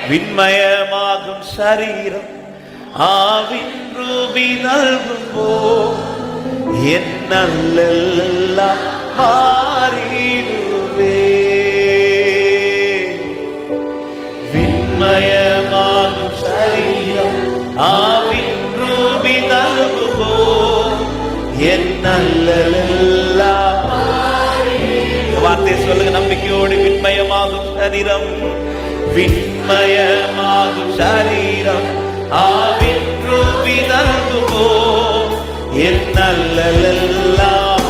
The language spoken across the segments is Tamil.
விண்மயமாகும் சரீரம் ஆவின் ரூபி நல்கும்போ என்னெல்லாம் மாறிடுவே. விண்மயமாகும் சரீரம் ஆவின் ரூபி நல்கும்போ என்னெல்லாம் வார்த்தை சொல்லுங்க நம்பிக்கையோடு. விண்மயமாகும் சரீரம், விண்மயமாகும் சரீரம் ஆவின் ரூபி நல்கும்போ என்னெல்லாம்.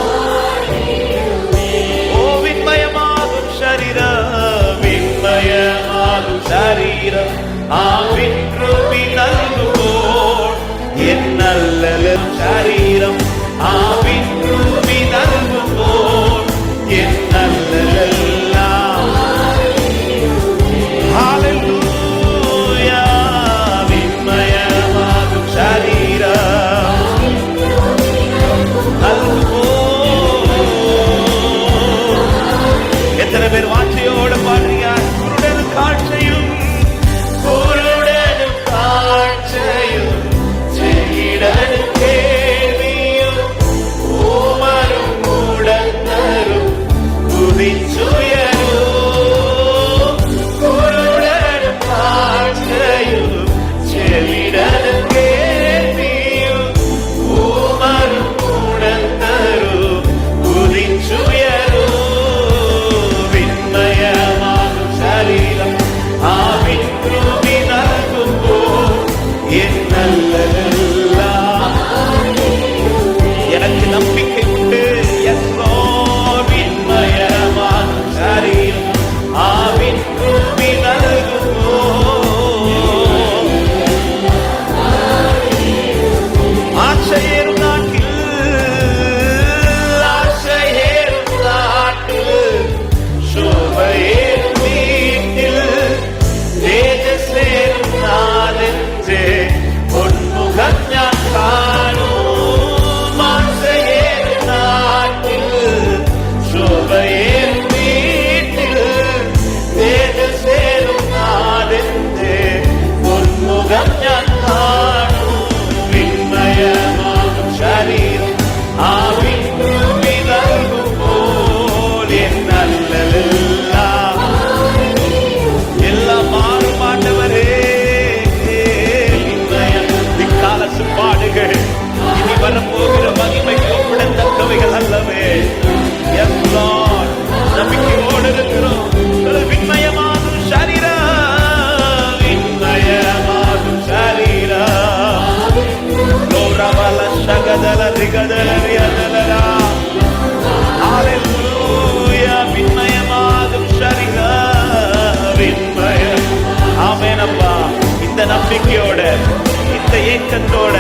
ஓ விண்மயமாகும் சரீரம், விண்மயமாகும் சரீரம் ஆவின் ரூபி நல்கும்போ என்னெல்லாம். சரீரம் ஆவின் ரூபி நல்கும்போ என்னெல்லாம். ஹல்லேலூயா. விண்மயமாகும் சரீரம் நல்கும்போ. எத்தனை பேர் வார்த்தையோடு பாடுறீங்க? குருடனும் காட்சியும், குருடனும் காட்சியும், செவிடனும் கேள்வியும், ஊமரும் மூடனரும் துதிச்சுயரும். குருடனும் காட்சியும், செவிடனும் கேள்வியும், ஊமரும் மூடனரும் துதிச்சுயரும். விண்மயமாகும் சரீரம் ஆவின் ரூபி நல்கும்போ என்னெல்லாம். எனக்கு நம்பிக்கை உண்டு. விண்மயமாகும் சரீரம் ஆவின் ரூபி நல்கும்போ ஆசையேறும் நாட்டில், ஆசையேறும் நாட்டில், சோபையேறும் வீட்டில், தேஜசேறும் நாளென்றே பொன்முகம் ஞான் காணும். ஆசையேறும் நாட்டில், சோபையேறும் வீட்டில், தேஜசேறும் நாளென்றே பொன்முகம் ஞான் காணும். விண்மயமாகும் சரீரம் ஆவின் ரூபி நல்கும்போல் என்னெல்லாம். எல்லாம் மாறும் ஆண்டவரே. விண்மயம் இக்கால பாடுகள் இனி வரப்போகிற மகிமைக்கு ஒப்பிடத்தக்கவைகள் அல்லவே. எஸ் லார்ட், நம்பிக்கையோடு இருக்கிறோம். விண்மயமாகும் சரீரம், விண்மயமாகும் சரீரம். கௌரவல சகதல ரிகதல ரியதலரா. ஹல்லேலூயா. விண்மயமாகும் சரீரம், விண்மயம். ஆமென் அப்பா. இந்த நம்பிக்கையோட, இந்த ஏக்கத்தோட